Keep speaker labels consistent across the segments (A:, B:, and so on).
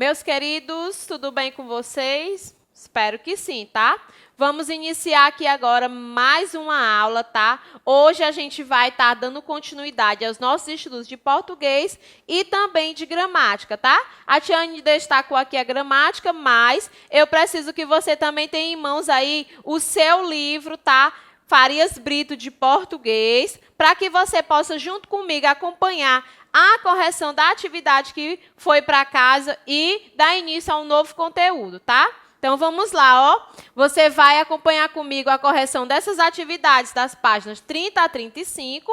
A: Meus queridos, tudo bem com vocês? Espero que sim, tá? Vamos iniciar aqui agora mais uma aula, tá? Hoje a gente vai estar dando continuidade aos nossos estudos de português e também de gramática, tá? A Tiane destacou aqui a gramática, mas eu preciso que você também tenha em mãos aí o seu livro, tá? Farias Brito de português, para que você possa, junto comigo, acompanhar a correção da atividade que foi para casa e dar início a um novo conteúdo, tá? Então, vamos lá, ó. Você vai acompanhar comigo a correção dessas atividades das páginas 30 a 35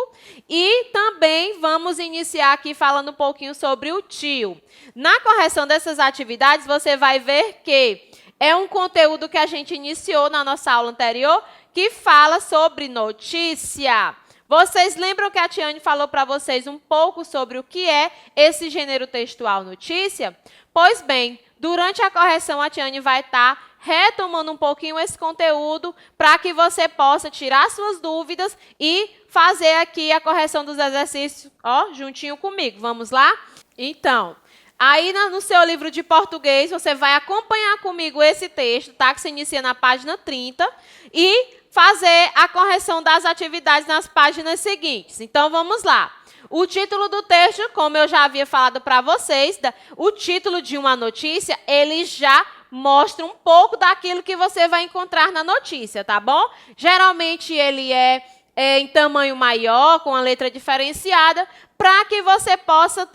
A: e também vamos iniciar aqui falando um pouquinho sobre o tio. Na correção dessas atividades, você vai ver que é um conteúdo que a gente iniciou na nossa aula anterior, que fala sobre notícia. Vocês lembram que a Tiane falou para vocês um pouco sobre o que é esse gênero textual notícia? Pois bem, durante a correção, a Tiane vai estar retomando um pouquinho esse conteúdo para que você possa tirar suas dúvidas e fazer aqui a correção dos exercícios, ó, juntinho comigo. Vamos lá? Então, aí no seu livro de português, você vai acompanhar comigo esse texto, tá? Que se inicia na página 30 e fazer a correção das atividades nas páginas seguintes. Então, vamos lá. O título do texto, como eu já havia falado para vocês, o título de uma notícia, ele já mostra um pouco daquilo que você vai encontrar na notícia, tá bom? Geralmente, ele é em tamanho maior, com a letra diferenciada, para que você possa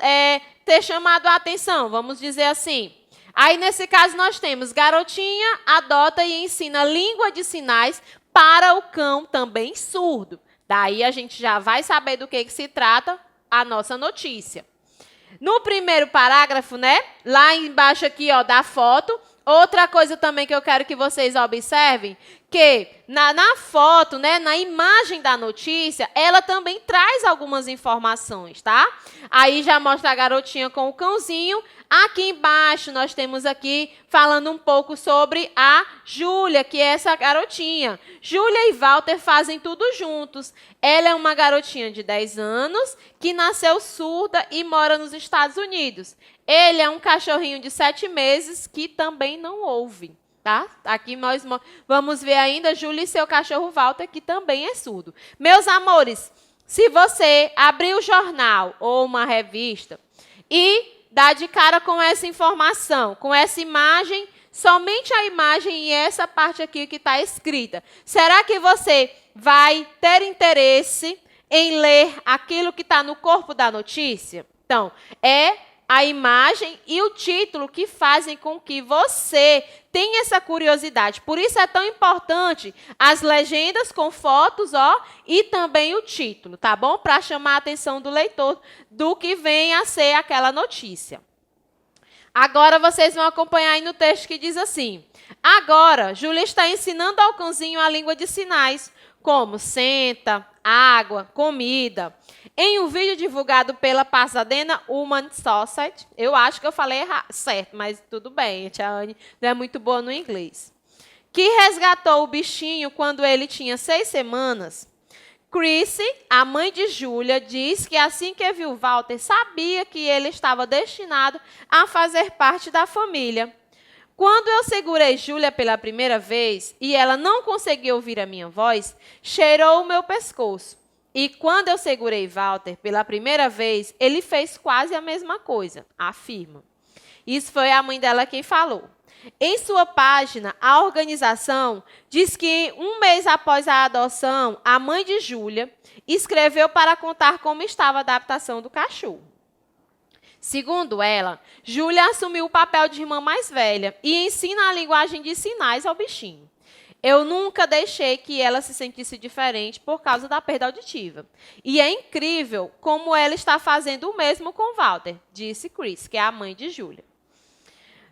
A: ter chamado a atenção, vamos dizer assim. Aí, nesse caso, nós temos: garotinha adota e ensina língua de sinais para o cão também surdo. Daí a gente já vai saber do que se trata a nossa notícia. No primeiro parágrafo, né, lá embaixo aqui, ó, da foto, outra coisa também que eu quero que vocês observem, que na foto, né, na imagem da notícia, ela também traz algumas informações, tá? Aí já mostra a garotinha com o cãozinho. Aqui embaixo nós temos aqui falando um pouco sobre a Júlia, que é essa garotinha. Júlia e Walter fazem tudo juntos. Ela é uma garotinha de 10 anos que nasceu surda e mora nos Estados Unidos. Ele é um cachorrinho de 7 meses que também não ouve. Tá? Aqui nós vamos ver ainda Júlia e seu cachorro Walter, que também é surdo. Meus amores, se você abrir o jornal ou uma revista e dá de cara com essa informação, com essa imagem, somente a imagem e essa parte aqui que está escrita, será que você vai ter interesse em ler aquilo que está no corpo da notícia? Então, é a imagem e o título que fazem com que você tenha essa curiosidade. Por isso é tão importante as legendas com fotos, ó, e também o título, tá bom? Para chamar a atenção do leitor do que vem a ser aquela notícia. Agora vocês vão acompanhar aí no texto que diz assim: agora, Júlia está ensinando ao cãozinho a língua de sinais, como senta, água, comida. Em um vídeo divulgado pela Pasadena Human Society, eu acho que eu falei certo, mas tudo bem, a tia Anne não é muito boa no inglês, que resgatou o bichinho quando ele tinha 6 semanas, Chrissy, a mãe de Júlia, diz que assim que viu Walter, sabia que ele estava destinado a fazer parte da família. Quando eu segurei Júlia pela primeira vez e ela não conseguiu ouvir a minha voz, cheirou o meu pescoço. E quando eu segurei Walter pela primeira vez, ele fez quase a mesma coisa, afirma. Isso foi a mãe dela quem falou. Em sua página, a organização diz que 1 mês após a adoção, a mãe de Júlia escreveu para contar como estava a adaptação do cachorro. Segundo ela, Júlia assumiu o papel de irmã mais velha e ensina a linguagem de sinais ao bichinho. Eu nunca deixei que ela se sentisse diferente por causa da perda auditiva. E é incrível como ela está fazendo o mesmo com Walter, disse Chris, que é a mãe de Júlia.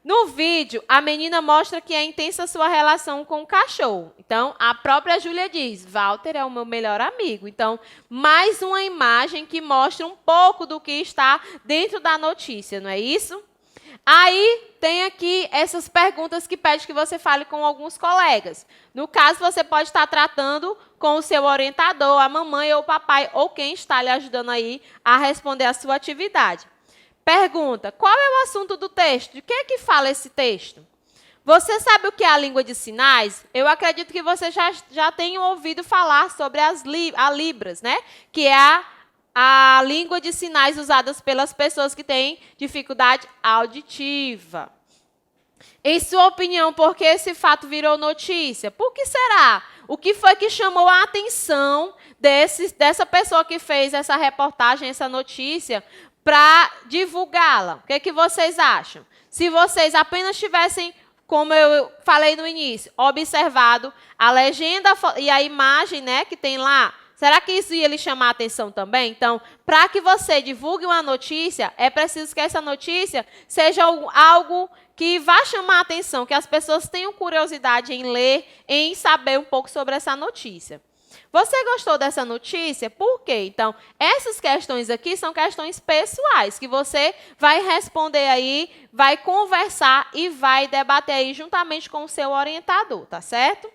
A: No vídeo, a menina mostra que é intensa sua relação com o cachorro. Então, a própria Júlia diz: Walter é o meu melhor amigo. Então, mais uma imagem que mostra um pouco do que está dentro da notícia, não é isso? Aí, tem aqui essas perguntas que pede que você fale com alguns colegas. No caso, você pode estar tratando com o seu orientador, a mamãe ou o papai, ou quem está lhe ajudando aí a responder a sua atividade. Pergunta, qual é o assunto do texto? De que é que fala esse texto? Você sabe o que é a língua de sinais? Eu acredito que você já tenha ouvido falar sobre a Libras, né? Que é a língua de sinais usada pelas pessoas que têm dificuldade auditiva. Em sua opinião, por que esse fato virou notícia? Por que será? O que foi que chamou a atenção dessa pessoa que fez essa reportagem, essa notícia, para divulgá-la? O que é que vocês acham? Se vocês apenas tivessem, como eu falei no início, observado a legenda e a imagem, né, que tem lá, será que isso ia lhe chamar a atenção também? Então, para que você divulgue uma notícia, é preciso que essa notícia seja algo que vá chamar a atenção, que as pessoas tenham curiosidade em ler, em saber um pouco sobre essa notícia. Você gostou dessa notícia? Por quê? Então, essas questões aqui são questões pessoais, que você vai responder aí, vai conversar e vai debater aí juntamente com o seu orientador, tá certo?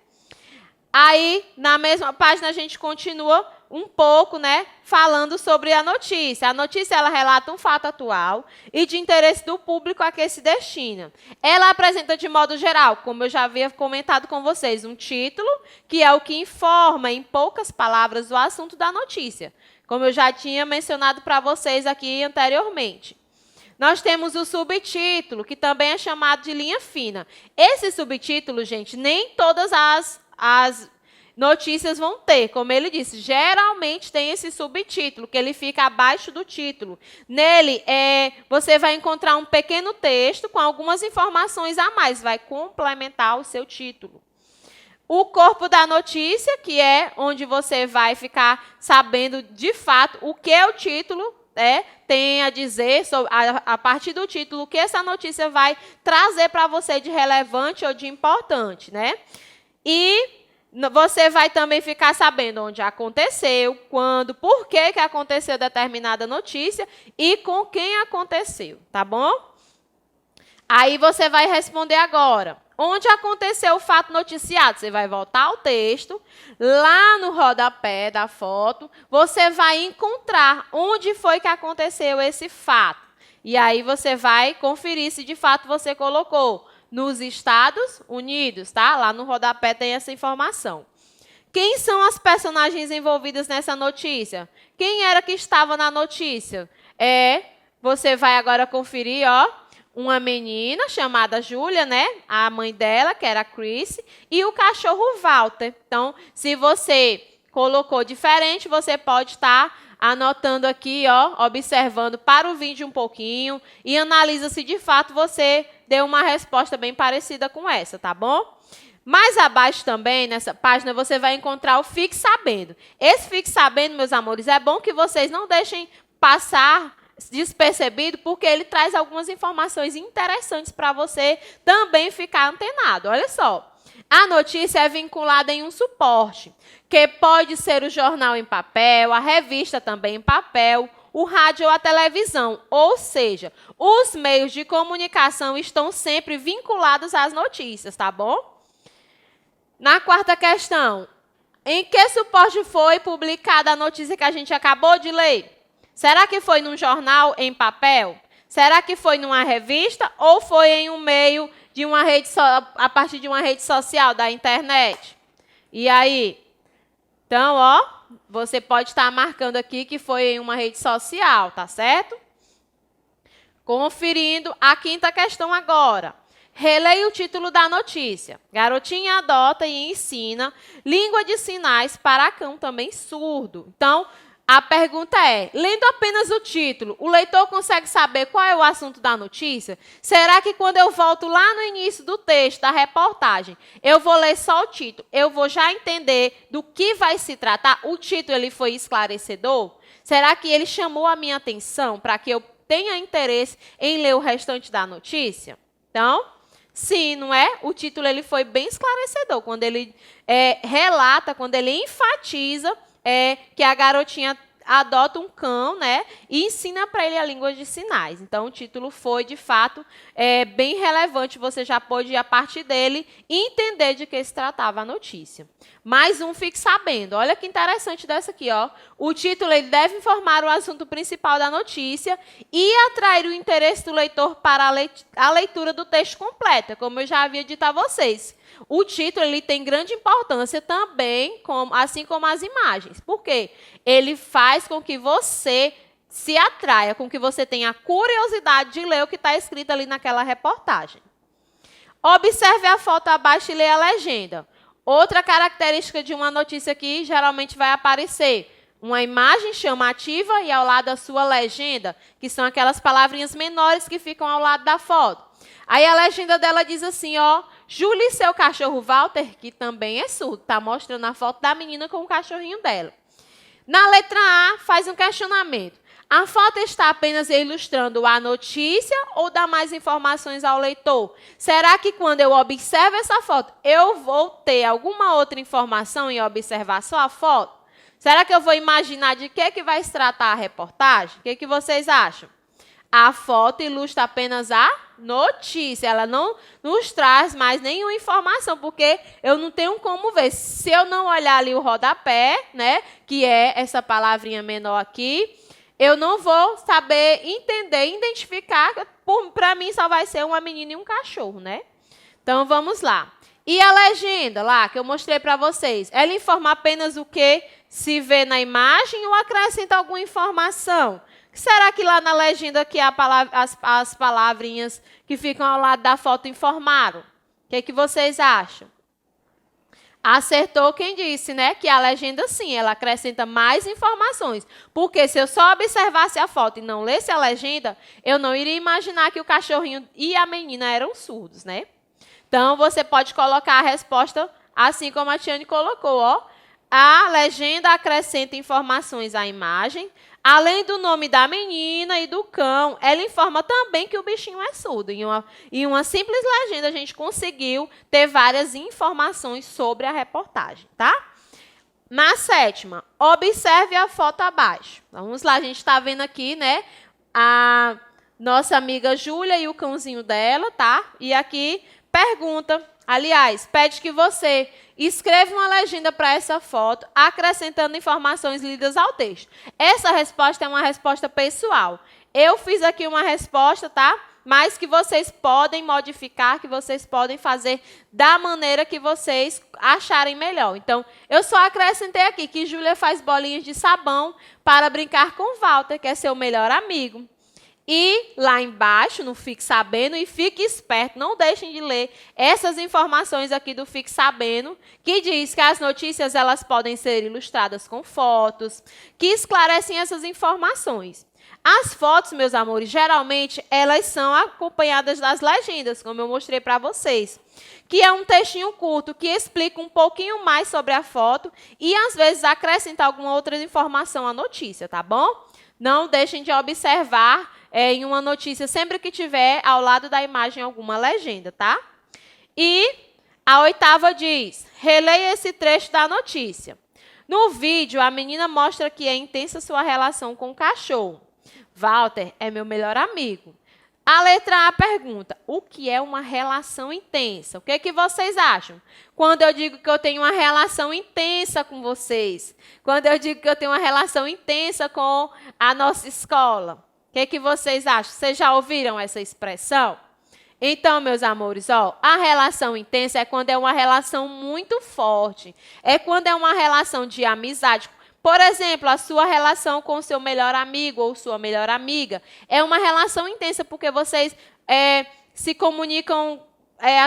A: Aí, na mesma página, a gente continua um pouco, né, falando sobre a notícia. A notícia, ela relata um fato atual e de interesse do público a que se destina. Ela apresenta, de modo geral, como eu já havia comentado com vocês, um título, que é o que informa, em poucas palavras, o assunto da notícia, como eu já tinha mencionado para vocês aqui anteriormente. Nós temos o subtítulo, que também é chamado de linha fina. Esse subtítulo, gente, nem todas as notícias vão ter, como ele disse, geralmente tem esse subtítulo, que ele fica abaixo do título. Nele, você vai encontrar um pequeno texto com algumas informações a mais, vai complementar o seu título. O corpo da notícia, que é onde você vai ficar sabendo, de fato, o que é o título, tem a dizer, sobre, a partir do título, o que essa notícia vai trazer para você de relevante ou de importante, né? E você vai também ficar sabendo onde aconteceu, quando, por que aconteceu determinada notícia e com quem aconteceu, tá bom? Aí você vai responder agora. Onde aconteceu o fato noticiado? Você vai voltar ao texto, lá no rodapé da foto, você vai encontrar onde foi que aconteceu esse fato. E aí você vai conferir se de fato você colocou nos Estados Unidos, tá? Lá no rodapé tem essa informação. Quem são as personagens envolvidas nessa notícia? Quem era que estava na notícia? Você vai agora conferir, ó, uma menina chamada Júlia, né? A mãe dela, que era a Chris, e o cachorro Walter. Então, se você colocou diferente, você pode estar anotando aqui, ó, observando para o vídeo um pouquinho e analisa se de fato você deu uma resposta bem parecida com essa, tá bom? Mais abaixo também, nessa página, você vai encontrar o Fique Sabendo. Esse Fique Sabendo, meus amores, é bom que vocês não deixem passar despercebido, porque ele traz algumas informações interessantes para você também ficar antenado. Olha só. A notícia é vinculada em um suporte, que pode ser o jornal em papel, a revista também em papel, o rádio ou a televisão. Ou seja, os meios de comunicação estão sempre vinculados às notícias, tá bom? Na quarta questão, em que suporte foi publicada a notícia que a gente acabou de ler? Será que foi num jornal em papel? Será que foi numa revista ou foi em um meio de uma rede a partir de uma rede social da internet? E aí? Então, ó, você pode estar marcando aqui que foi em uma rede social, tá certo? Conferindo a quinta questão agora. Releia o título da notícia. Garotinha adota e ensina língua de sinais para cão também surdo. Então, a pergunta é, lendo apenas o título, o leitor consegue saber qual é o assunto da notícia? Será que quando eu volto lá no início do texto, da reportagem, eu vou ler só o título, eu vou já entender do que vai se tratar? O título ele foi esclarecedor? Será que ele chamou a minha atenção para que eu tenha interesse em ler o restante da notícia? Então, sim, não é? O título ele foi bem esclarecedor, quando ele relata, quando ele enfatiza que a garotinha adota um cão, né, e ensina para ele a língua de sinais. Então, o título foi, de fato, bem relevante. Você já pôde ir a partir dele e entender de que se tratava a notícia. Mais um, fique sabendo. Olha que interessante dessa aqui, ó. O título ele deve informar o assunto principal da notícia e atrair o interesse do leitor para a leitura do texto completo, como eu já havia dito a vocês. O título ele tem grande importância também, assim como as imagens. Por quê? Ele faz com que você se atraia, com que você tenha a curiosidade de ler o que está escrito ali naquela reportagem. Observe a foto abaixo e leia a legenda. Outra característica de uma notícia que geralmente vai aparecer uma imagem chamativa e ao lado a sua legenda, que são aquelas palavrinhas menores que ficam ao lado da foto. Aí a legenda dela diz assim, ó, Júlia e seu cachorro Walter, que também é surdo, está mostrando a foto da menina com o cachorrinho dela. Na letra A, faz um questionamento. A foto está apenas ilustrando a notícia ou dá mais informações ao leitor? Será que quando eu observo essa foto, eu vou ter alguma outra informação em observar só a foto? Será que eu vou imaginar de que vai se tratar a reportagem? O que vocês acham? A foto ilustra apenas a notícia, ela não nos traz mais nenhuma informação, porque eu não tenho como ver. Se eu não olhar ali o rodapé, né, que é essa palavrinha menor aqui, eu não vou saber entender, identificar, para mim só vai ser uma menina e um cachorro, né? Então, vamos lá. E a legenda lá, que eu mostrei para vocês, ela informa apenas o que se vê na imagem ou acrescenta alguma informação? Será que lá na legenda que as palavrinhas que ficam ao lado da foto informaram? O que vocês acham? Acertou quem disse, né? Que a legenda, sim, ela acrescenta mais informações. Porque se eu só observasse a foto e não lesse a legenda, eu não iria imaginar que o cachorrinho e a menina eram surdos, né? Então, você pode colocar a resposta assim como a Tiane colocou, ó. A legenda acrescenta informações à imagem. Além do nome da menina e do cão, ela informa também que o bichinho é surdo. Em uma simples legenda, a gente conseguiu ter várias informações sobre a reportagem, tá? Na 7ª, observe a foto abaixo. Vamos lá, a gente está vendo aqui, né, a nossa amiga Júlia e o cãozinho dela, tá? E aqui pergunta, aliás, pede que você escreva uma legenda para essa foto, acrescentando informações lidas ao texto. Essa resposta é uma resposta pessoal. Eu fiz aqui uma resposta, tá? Mas que vocês podem modificar, que vocês podem fazer da maneira que vocês acharem melhor. Então, eu só acrescentei aqui que Júlia faz bolinhas de sabão para brincar com Walter, que é seu melhor amigo. E lá embaixo, no Fique Sabendo, e fique esperto, não deixem de ler essas informações aqui do Fique Sabendo, que diz que as notícias elas podem ser ilustradas com fotos, que esclarecem essas informações. As fotos, meus amores, geralmente, elas são acompanhadas das legendas, como eu mostrei para vocês, que é um textinho curto que explica um pouquinho mais sobre a foto e, às vezes, acrescenta alguma outra informação à notícia, tá bom? Não deixem de observar em uma notícia, sempre que tiver ao lado da imagem alguma legenda, tá? E a 8ª diz, releia esse trecho da notícia. No vídeo, a menina mostra que é intensa sua relação com o cachorro. Walter é meu melhor amigo. A letra A pergunta, o que é uma relação intensa? O que vocês acham? Quando eu digo que eu tenho uma relação intensa com vocês, quando eu digo que eu tenho uma relação intensa com a nossa escola, o que vocês acham? Vocês já ouviram essa expressão? Então, meus amores, ó, a relação intensa é quando é uma relação muito forte. É quando é uma relação de amizade. Por exemplo, a sua relação com o seu melhor amigo ou sua melhor amiga é uma relação intensa porque vocês se comunicam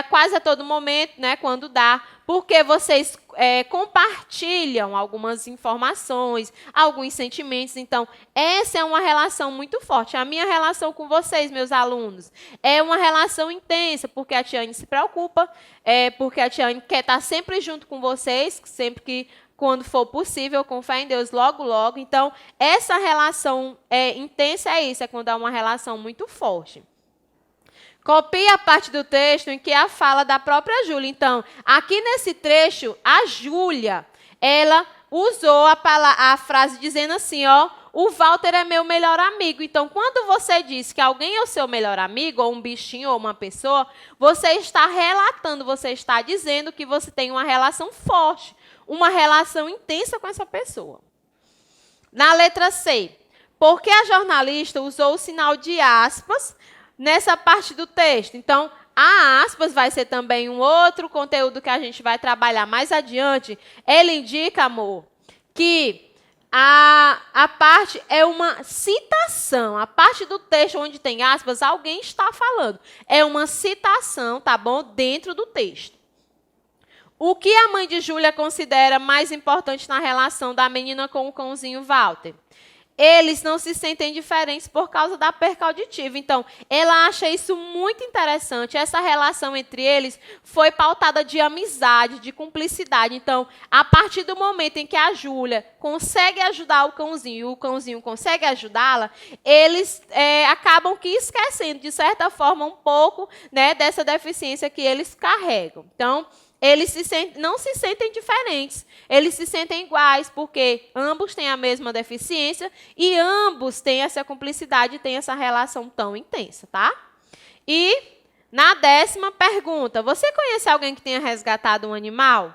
A: quase a todo momento, né, quando dá, porque vocês compartilham algumas informações, alguns sentimentos. Então, essa é uma relação muito forte. A minha relação com vocês, meus alunos, é uma relação intensa, porque a Tiane se preocupa, porque a Tiane quer estar sempre junto com vocês, sempre que quando for possível, com fé em Deus, logo, logo. Então, essa relação intensa é isso, é quando há uma relação muito forte. Copie a parte do texto em que a fala da própria Júlia. Então, aqui nesse trecho, a Júlia, ela usou a frase dizendo assim, ó, o Walter é meu melhor amigo. Então, quando você diz que alguém é o seu melhor amigo, ou um bichinho, ou uma pessoa, você está relatando, você está dizendo que você tem uma relação forte, uma relação intensa com essa pessoa. Na letra C, por que a jornalista usou o sinal de aspas nessa parte do texto? Então, a aspas vai ser também um outro conteúdo que a gente vai trabalhar mais adiante. Ele indica, amor, que a parte é uma citação. A parte do texto onde tem aspas, alguém está falando. É uma citação, tá bom? Dentro do texto. O que a mãe de Júlia considera mais importante na relação da menina com o cãozinho Walter? Eles não se sentem diferentes por causa da perca auditiva. Então, ela acha isso muito interessante. Essa relação entre eles foi pautada de amizade, de cumplicidade. Então, a partir do momento em que a Júlia consegue ajudar o cãozinho e o cãozinho consegue ajudá-la, eles acabam que esquecendo, de certa forma, um pouco, né, dessa deficiência que eles carregam. Então, eles não se sentem diferentes, eles se sentem iguais, porque ambos têm a mesma deficiência e ambos têm essa cumplicidade, têm essa relação tão intensa, tá? E na 10ª pergunta, você conhece alguém que tenha resgatado um animal?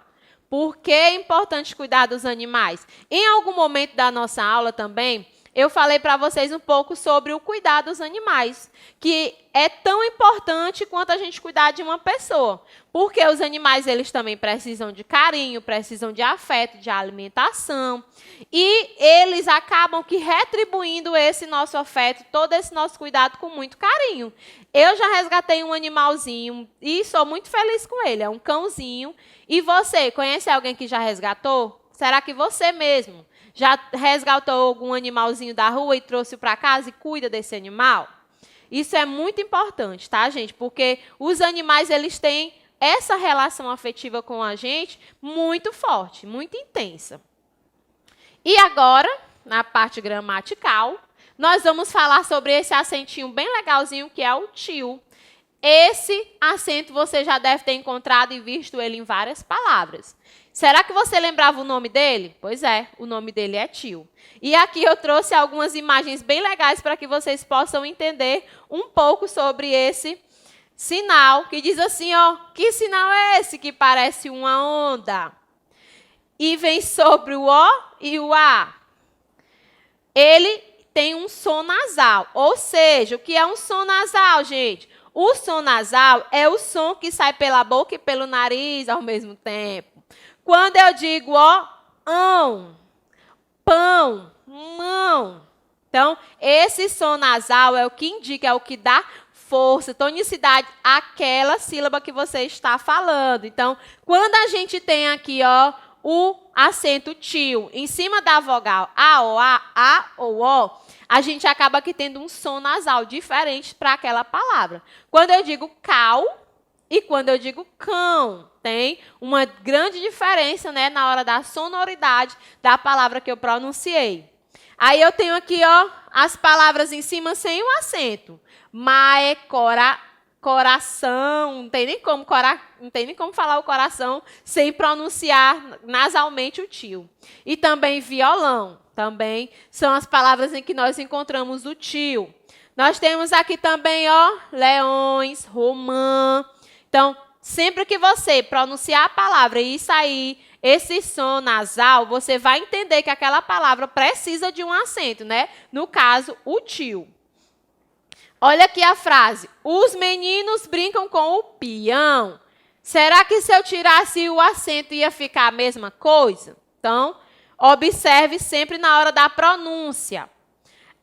A: Por que é importante cuidar dos animais? Em algum momento da nossa aula também, eu falei para vocês um pouco sobre o cuidar dos animais, que é tão importante quanto a gente cuidar de uma pessoa. Porque os animais, eles também precisam de carinho, precisam de afeto, de alimentação. E eles acabam que retribuindo esse nosso afeto, todo esse nosso cuidado com muito carinho. Eu já resgatei um animalzinho e sou muito feliz com ele. É um cãozinho. E você, conhece alguém que já resgatou? Será que você mesmo já resgatou algum animalzinho da rua e trouxe para casa e cuida desse animal? Isso é muito importante, tá, gente? Porque os animais, eles têm essa relação afetiva com a gente muito forte, muito intensa. E agora, na parte gramatical, nós vamos falar sobre esse acentinho bem legalzinho que é o tio. Esse acento você já deve ter encontrado e visto ele em várias palavras. Será que você lembrava o nome dele? Pois é, o nome dele é tio. E aqui eu trouxe algumas imagens bem legais para que vocês possam entender um pouco sobre esse sinal, que diz assim, ó, que sinal é esse que parece uma onda? E vem sobre o O e o A. Ele tem um som nasal, ou seja, o que é um som nasal, gente? O som nasal é o som que sai pela boca e pelo nariz ao mesmo tempo. Quando eu digo ó, ão, pão, mão. Então, esse som nasal é o que indica, é o que dá força, tonicidade àquela sílaba que você está falando. Então, quando a gente tem aqui ó, o acento tio em cima da vogal a ou o, a gente acaba aqui tendo um som nasal diferente para aquela palavra. Quando eu digo cal e quando eu digo cão, tem uma grande diferença, né, na hora da sonoridade da palavra que eu pronunciei. Aí eu tenho aqui ó, as palavras em cima sem o acento. Mae, coração, não tem nem como falar o coração sem pronunciar nasalmente o tio. E também violão, também são as palavras em que nós encontramos o tio. Nós temos aqui também, ó, leões, romã. Então, sempre que você pronunciar a palavra e sair esse som nasal, você vai entender que aquela palavra precisa de um acento, né? No caso, o tio. Olha aqui a frase. Os meninos brincam com o peão. Será que se eu tirasse o acento ia ficar a mesma coisa? Então, observe sempre na hora da pronúncia.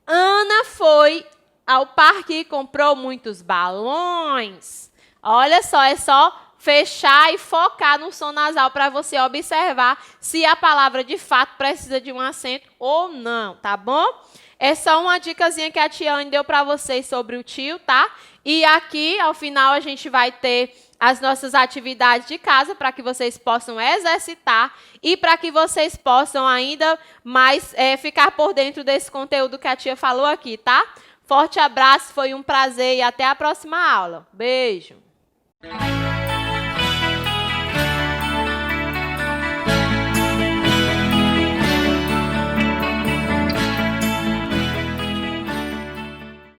A: Ana foi ao parque e comprou muitos balões. Olha só, é só fechar e focar no som nasal para você observar se a palavra de fato precisa de um acento ou não, tá bom? É só uma dicasinha que a tia Anne deu para vocês sobre o tio, tá? E aqui, ao final, a gente vai ter as nossas atividades de casa para que vocês possam exercitar e para que vocês possam ainda mais ficar por dentro desse conteúdo que a tia falou aqui, tá? Forte abraço, foi um prazer e até a próxima aula. Beijo!